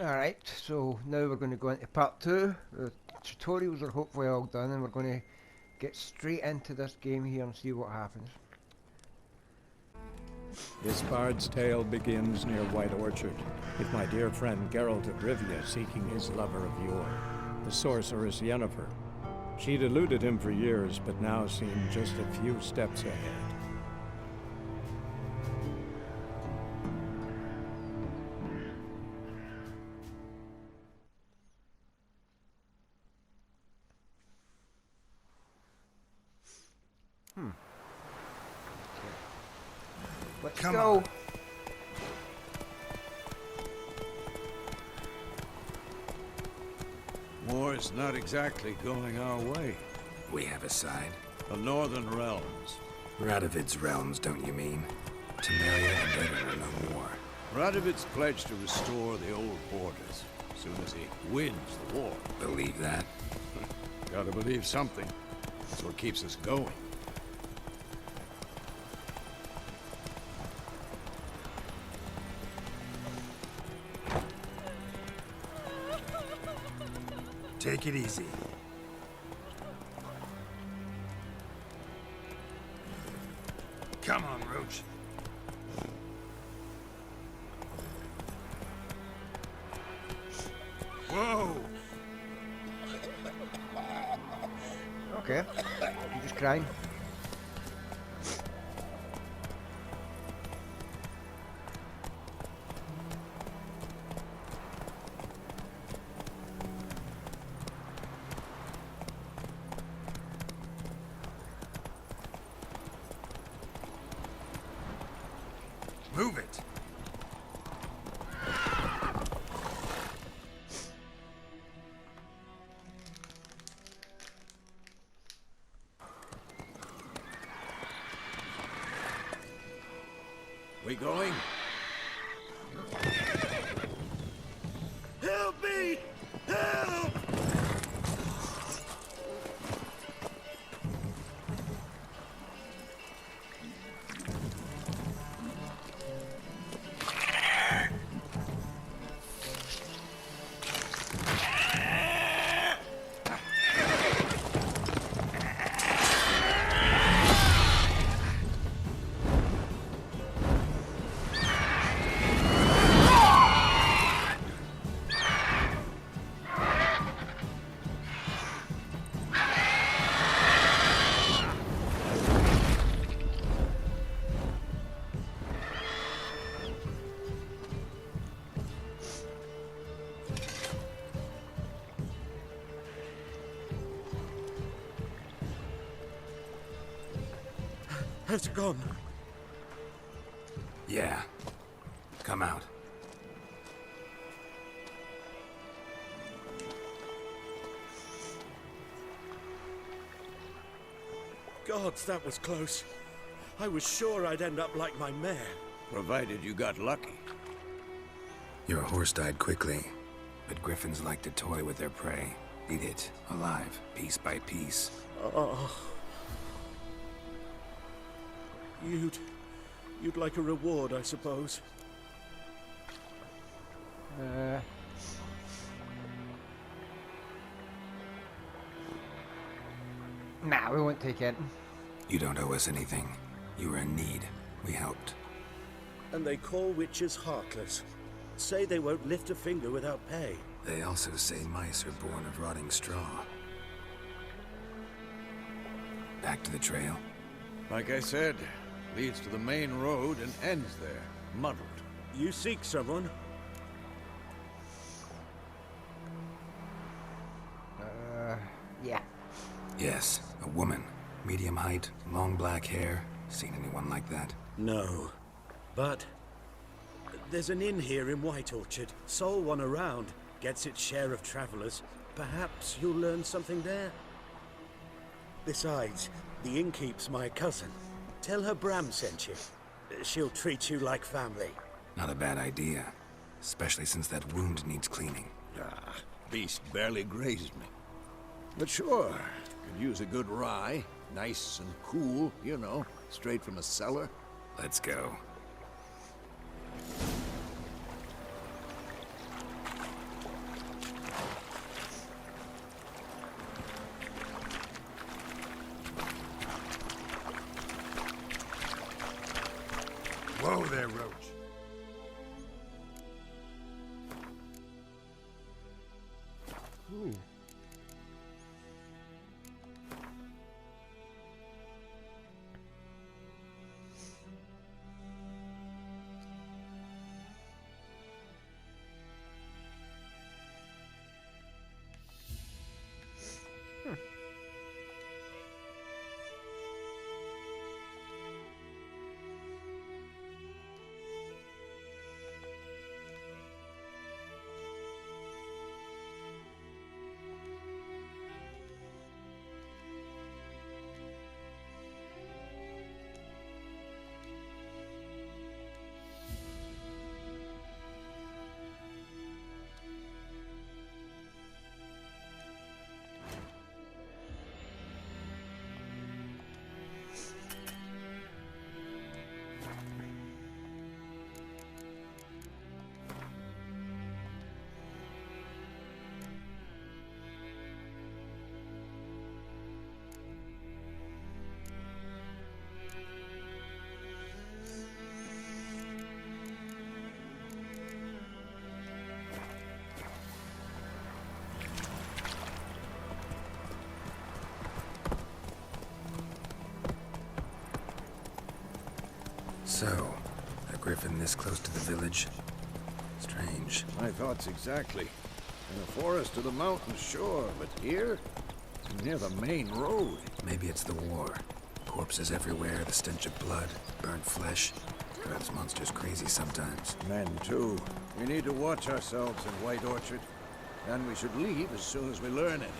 Alright, so now we're going to go into part 2. The tutorials are hopefully all done and we're going to get straight into this game here and see what happens. This bard's tale begins near White Orchard, with my dear friend Geralt of Rivia seeking his lover of yore, the sorceress Yennefer. She'd eluded him for years, but now seemed just a few steps ahead. Let's Come go! on. War's not exactly going our way. We have a side. The Northern Realms. Radovid's realms, don't you mean? Temeria and Tavern are no more. Radovid's pledged to restore the old borders as soon as he wins the war. Believe that? Gotta believe something. That's what keeps us going. Take it easy. Come on, Roach. Whoa! Okay, you just crying. Move it! We going? Help me! Help! Has it gone? Yeah. Come out. Gods, that was close. I was sure I'd end up like my mare. Provided you got lucky. Your horse died quickly, but griffins like to toy with their prey. Eat it, alive, piece by piece. Oh. You'd like a reward, I suppose. Nah, we won't take it. You don't owe us anything. You were in need. We helped. And they call witches heartless. Say they won't lift a finger without pay. They also say mice are born of rotting straw. Back to the trail. Like I said, leads to the main road and ends there, muddled. You seek someone? Yeah. Yes, a woman. Medium height, long black hair. Seen anyone like that? No. But there's an inn here in White Orchard. Sole one around. Gets its share of travelers. Perhaps you'll learn something there? Besides, the innkeep's my cousin. Tell her Bram sent you. She'll treat you like family. Not a bad idea. Especially since that wound needs cleaning. Ah, beast barely grazed me. But sure, could use a good rye. Nice and cool, you know, straight from a cellar. Let's go. there, Roach. Ooh. So, a griffin this close to the village? Strange. My thoughts exactly. In the forest or the mountains, sure, but here? Near the main road. Maybe it's the war. Corpses everywhere, the stench of blood, burnt flesh. Drives monsters crazy sometimes. Men, too. We need to watch ourselves in White Orchard. And we should leave as soon as we learn anything.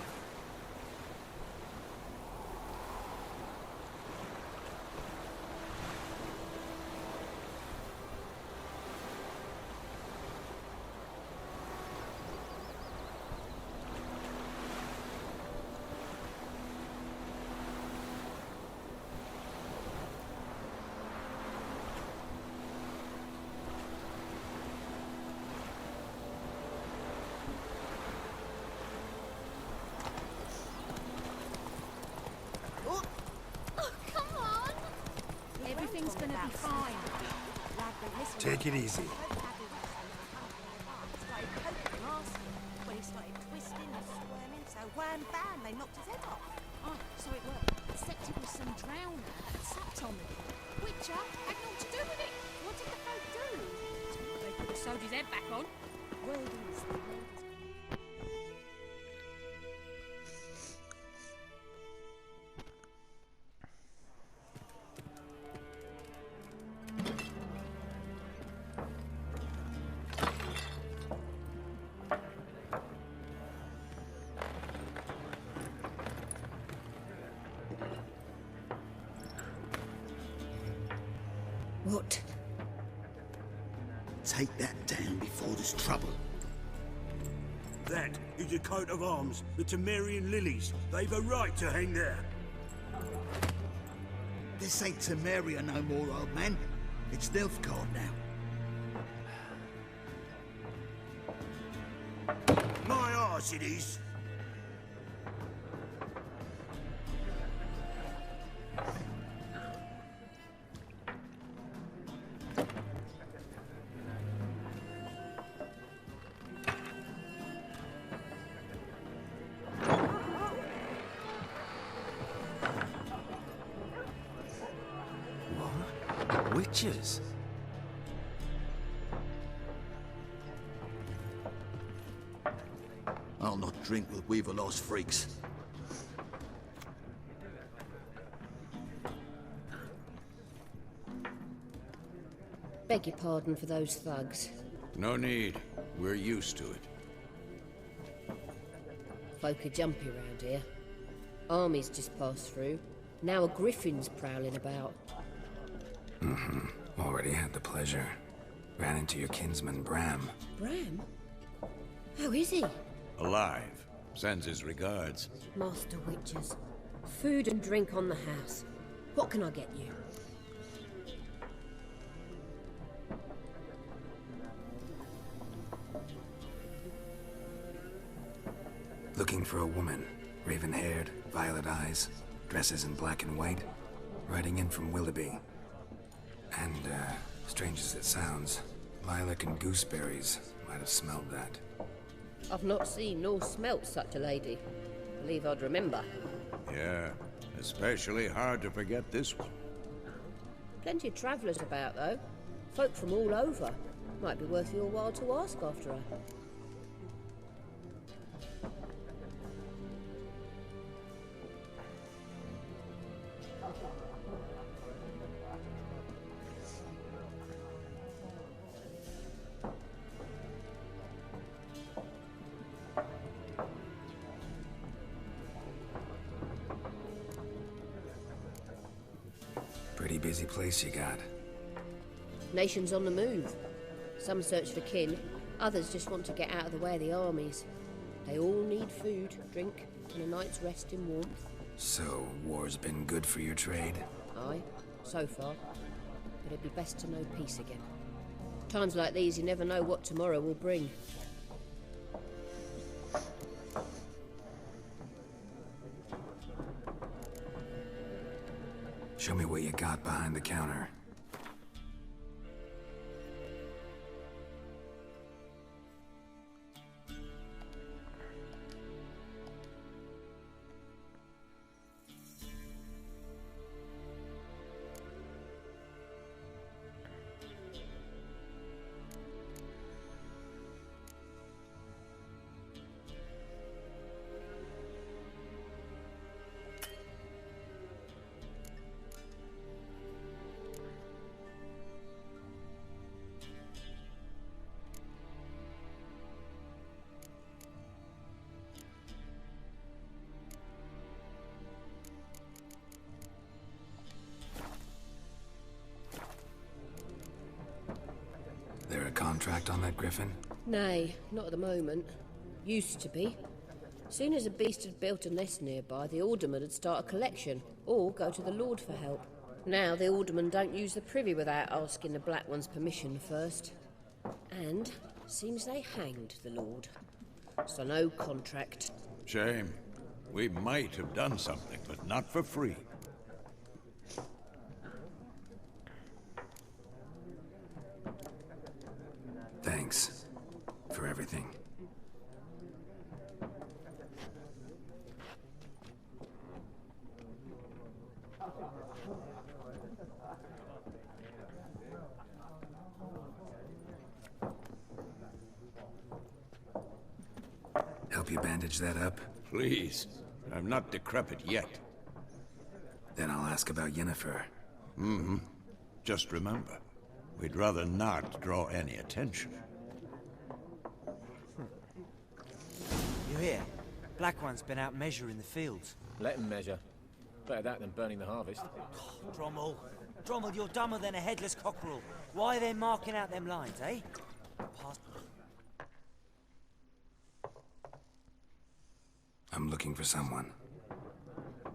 Everything's gonna be fine. Take it easy. When he started twisting and squirming, so wham bam, they knocked his head off. Oh, so it worked. Except it was some drowner that sucked on me. Witcher had naught to do with it. What did the folk do? They could have sewed his head back on. Word is, the word is. What? Take that down before there's trouble. That is a coat of arms, the Temerian lilies. They've a right to hang there. This ain't Temeria no more, old man. It's Nilfgaard now. My arse it is. Witches? I'll not drink with Weaver-lost freaks. Beg your pardon for those thugs. No need. We're used to it. Folk are jumpy round here. Armies just passed through. Now a griffin's prowling about. Already had the pleasure. Ran into your kinsman, Bram. Bram? How is he? Alive. Sends his regards. Master Witchers. Food and drink on the house. What can I get you? Looking for a woman. Raven-haired, violet eyes, dresses in black and white. Riding in from Willoughby. And, Strange as it sounds, lilac and gooseberries might have smelled that. I've not seen nor smelt such a lady. Believe I'd remember. Yeah, especially hard to forget this one. Plenty of travellers about, though. Folk from all over. Might be worth your while to ask after her. Pretty busy place you got. Nations on the move. Some search for kin, others just want to get out of the way of the armies. They all need food, drink, and a night's rest in warmth. So, war's been good for your trade? Aye, so far. But it'd be best to know peace again. Times like these, you never know what tomorrow will bring. Show me what you got behind the counter. There a contract on that griffin? Nay, not at the moment. Used to be. Soon as a beast had built a nest nearby, the alderman would start a collection, or go to the Lord for help. Now the aldermen don't use the privy without asking the Black One's permission first. And seems they hanged the Lord. So no contract. Shame. We might have done something, but not for free. Thanks for everything. Help you bandage that up? Please. I'm not decrepit yet. Then I'll ask about Yennefer. Mm-hmm. Just remember, we'd rather not draw any attention. You hear? Black One's been out measuring the fields. Let him measure. Better that than burning the harvest. Drommel. Drommel, you're dumber than a headless cockerel. Why are they marking out them lines, eh? Past... I'm looking for someone.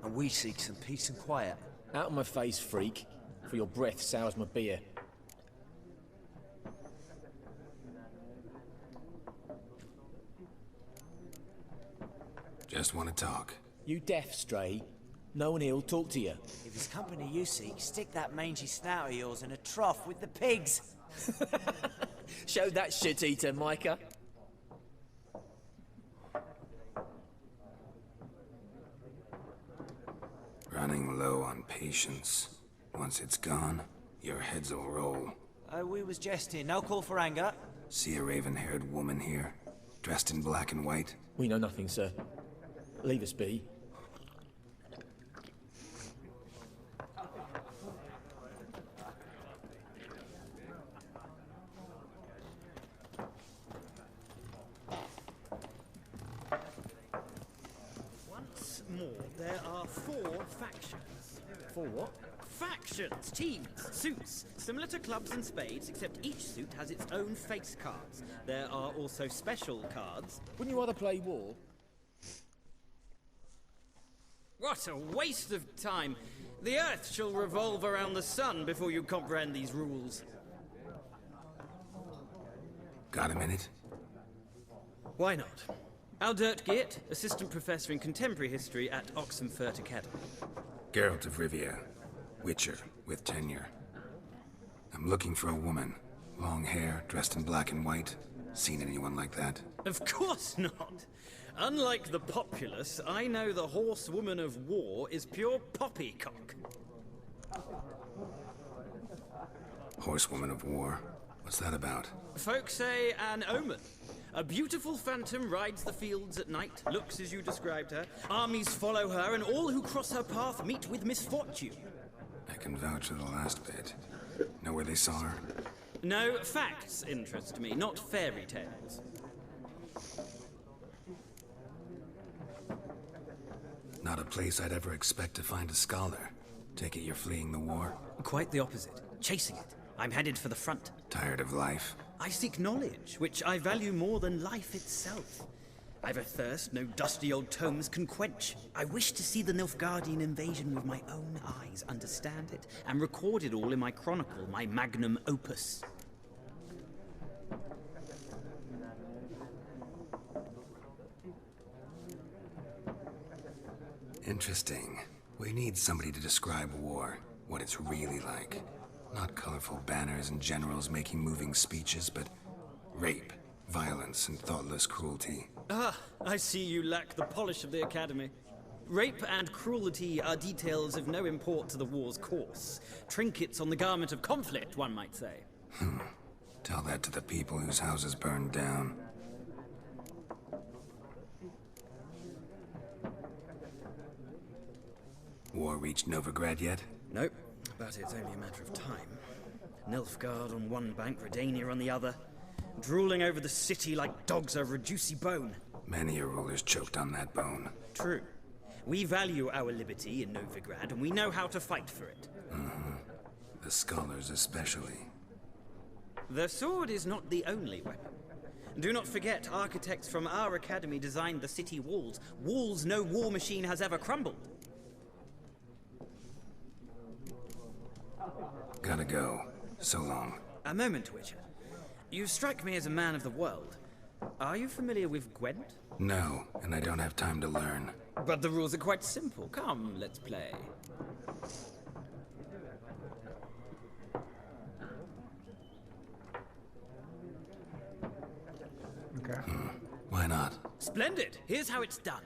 And we seek some peace and quiet. Out of my face, freak. For your breath sours my beer. Just want to talk. You deaf, Stray? No one here'll talk to you. If it's company you seek, stick that mangy snout of yours in a trough with the pigs. Show that shit-eater, Micah. Running low on patience. Once it's gone, your heads will roll. Oh, we was jesting. No call for anger. See a raven-haired woman here, dressed in black and white? We know nothing, sir. Leave us be. Once more, there are 4 factions. 4 what? Factions, teams, suits, similar to clubs and spades, except each suit has its own face cards. There are also special cards. Wouldn't you rather play war? What a waste of time! The Earth shall revolve around the sun before you comprehend these rules. Got a minute? Why not? Aldert Geert, Assistant Professor in Contemporary History at Oxenfurt Academy. Geralt of Rivia, Witcher with tenure. I'm looking for a woman. Long hair, dressed in black and white. Seen anyone like that? Of course not. Unlike the populace, I know the horsewoman of war is pure poppycock. Horsewoman of war? What's that about? Folk say an omen. A beautiful phantom rides the fields at night, looks as you described her. Armies follow her, and all who cross her path meet with misfortune. I can vouch for the last bit. Know where they saw her? No, facts interest me, not fairy tales. Not a place I'd ever expect to find a scholar. Take it you're fleeing the war? Quite the opposite. Chasing it. I'm headed for the front. Tired of life? I seek knowledge, which I value more than life itself. I've a thirst no dusty old tomes can quench. I wish to see the Nilfgaardian invasion with my own eyes, understand it, and record it all in my chronicle, my magnum opus. Interesting. We need somebody to describe war, what it's really like. Not colorful banners and generals making moving speeches, but rape, violence, and thoughtless cruelty. Ah, I see you lack the polish of the Academy. Rape and cruelty are details of no import to the war's course. Trinkets on the garment of conflict, one might say. Tell that to the people whose houses burned down. War reached Novigrad yet? Nope, but it's only a matter of time. Nilfgaard on one bank, Redania on the other. Drooling over the city like dogs over a juicy bone. Many a ruler's choked on that bone. True. We value our liberty in Novigrad, and we know how to fight for it. The scholars especially. The sword is not the only weapon. Do not forget, architects from our academy designed the city walls. Walls no war machine has ever crumbled. Gotta go. So long. A moment, Witcher. You strike me as a man of the world. Are you familiar with Gwent? No, and I don't have time to learn. But the rules are quite simple. Come, let's play. Okay. Why not? Splendid! Here's how it's done.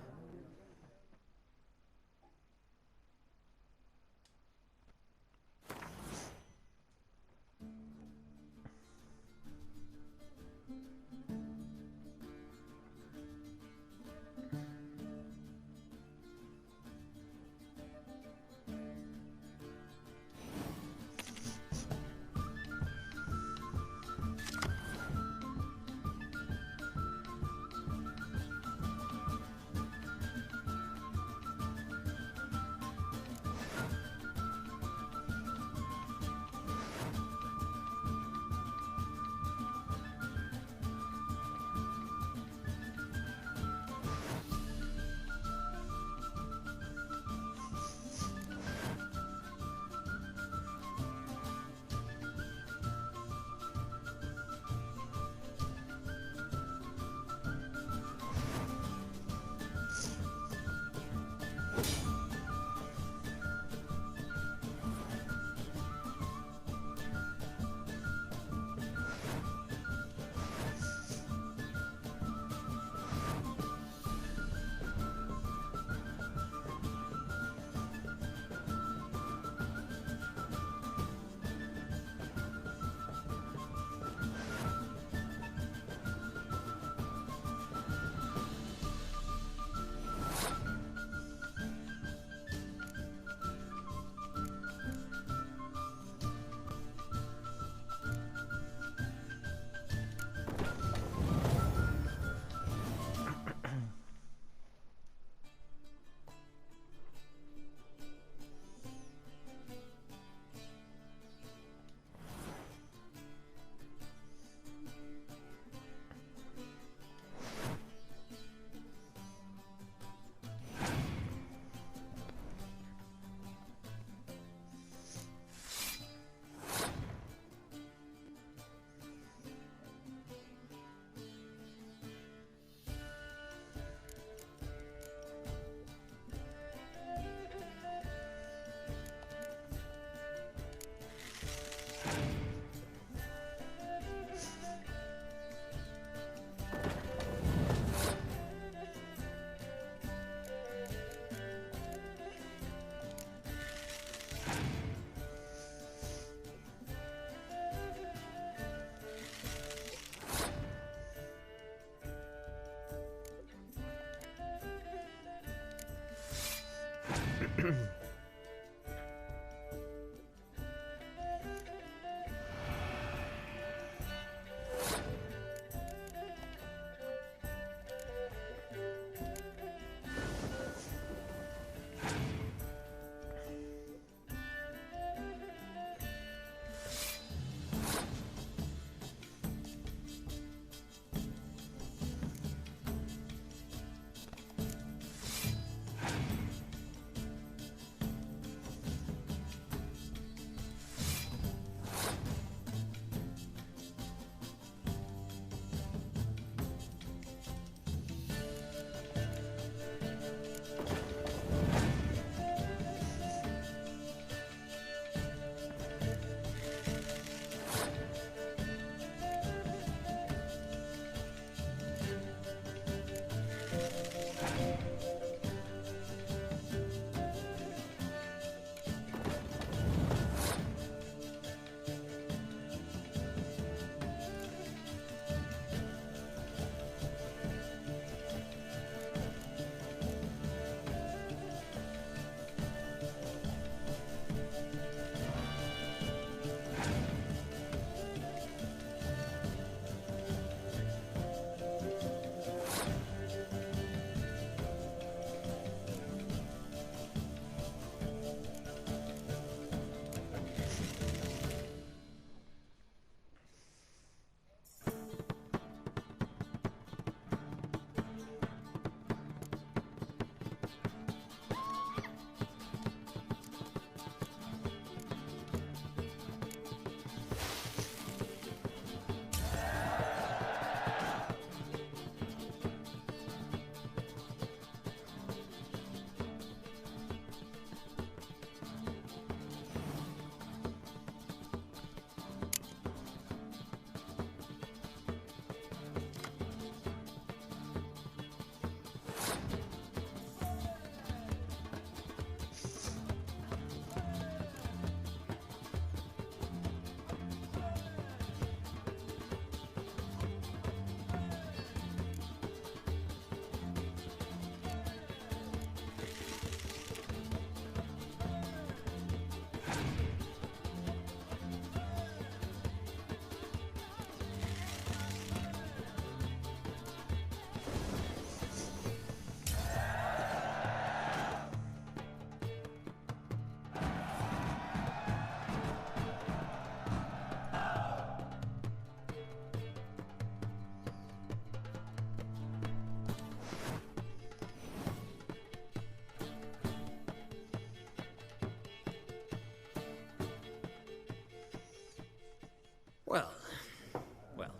Well,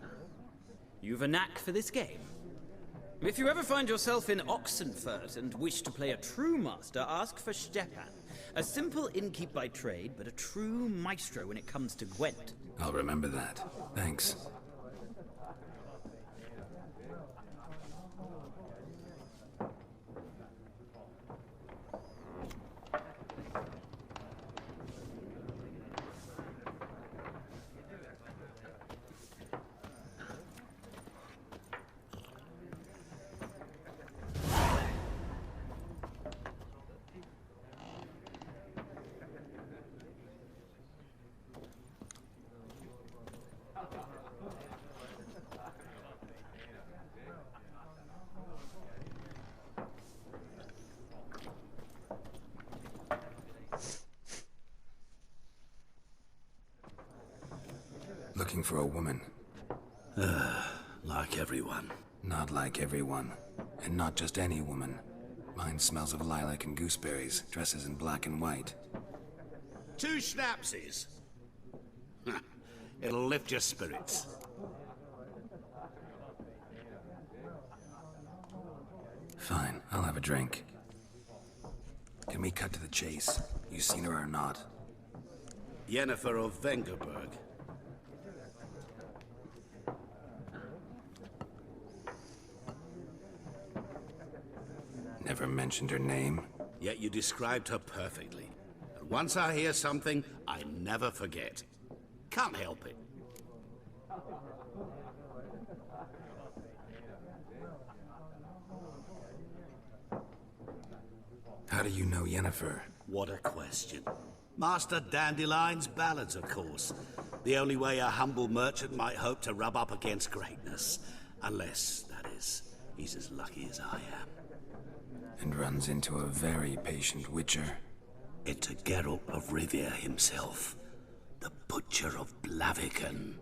you've a knack for this game. If you ever find yourself in Oxenfurt and wish to play a true master, ask for Stepan. A simple innkeep by trade, but a true maestro when it comes to Gwent. I'll remember that. Thanks. Looking for a woman. Like everyone. Not like everyone. And not just any woman. Mine smells of lilac and gooseberries, dresses in black and white. 2 schnapsies. It'll lift your spirits. Fine, I'll have a drink. Can we cut to the chase? You seen her or not? Yennefer of Vengerberg. Never mentioned her name. Yet you described her perfectly. And once I hear something, I never forget. Can't help it. How do you know Yennefer? What a question. Master Dandelion's ballads, of course. The only way a humble merchant might hope to rub up against greatness. Unless, that is, he's as lucky as I am. And runs into a very patient witcher. Into Geralt of Rivia himself. The Butcher of Blaviken.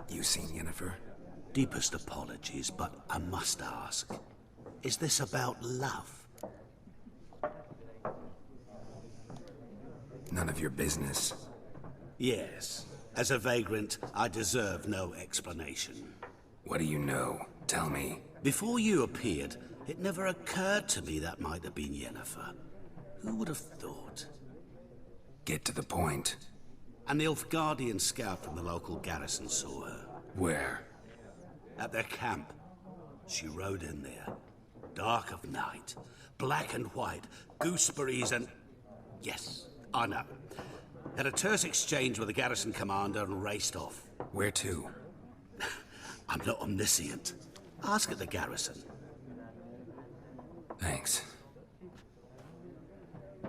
You seen Yennefer? Deepest apologies, but I must ask. Is this about love? None of your business. Yes. As a vagrant, I deserve no explanation. What do you know? Tell me. Before you appeared, it never occurred to me that might have been Yennefer. Who would have thought? Get to the point. An Nilfgaardian scout from the local garrison saw her. Where? At their camp. She rode in there. Dark of night. Black and white. Gooseberries and... Yes, I know. Had a terse exchange with the garrison commander and raced off. Where to? I'm not omniscient. Ask at the garrison. Thanks.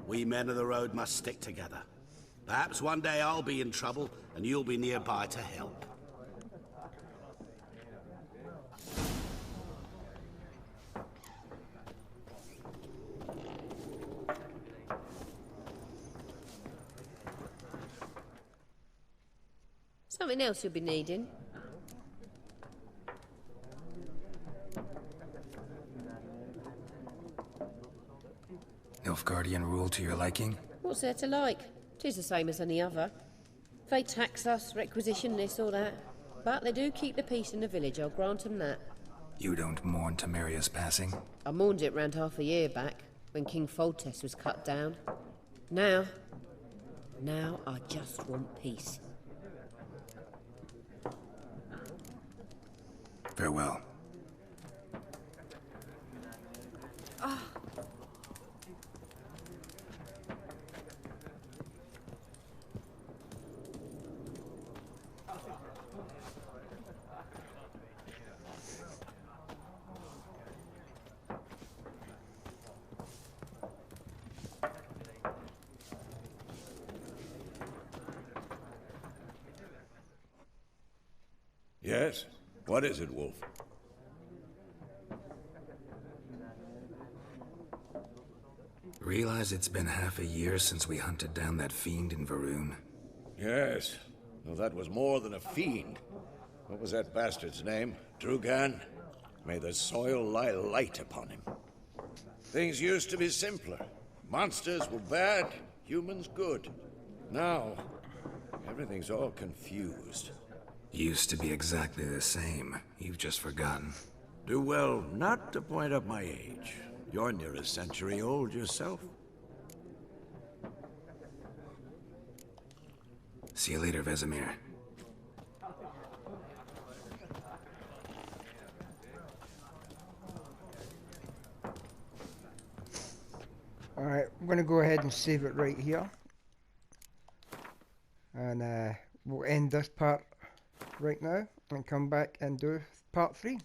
We men of the road must stick together. Perhaps one day I'll be in trouble and you'll be nearby to help. Something else you'll be needing. Nilfgaardian rule to your liking? What's there to like? 'Tis the same as any other. They tax us, requisition this or that. But they do keep the peace in the village, I'll grant 'em that. You don't mourn Temeria's passing? I mourned it round half a year back, when King Foltest was cut down. Now I just want peace. Farewell. Yes? What is it, Wolf? Realize it's been half a year since we hunted down that fiend in Varun? Yes. Well, that was more than a fiend. What was that bastard's name? Drugan? May the soil lie light upon him. Things used to be simpler. Monsters were bad, humans good. Now, everything's all confused. Used to be exactly the same. You've just forgotten. Do well not to point up my age. You're near a century old yourself. See you later, Vesemir. Alright, I'm going to go ahead and save it right here. And we'll end this part right now and come back and do part 3.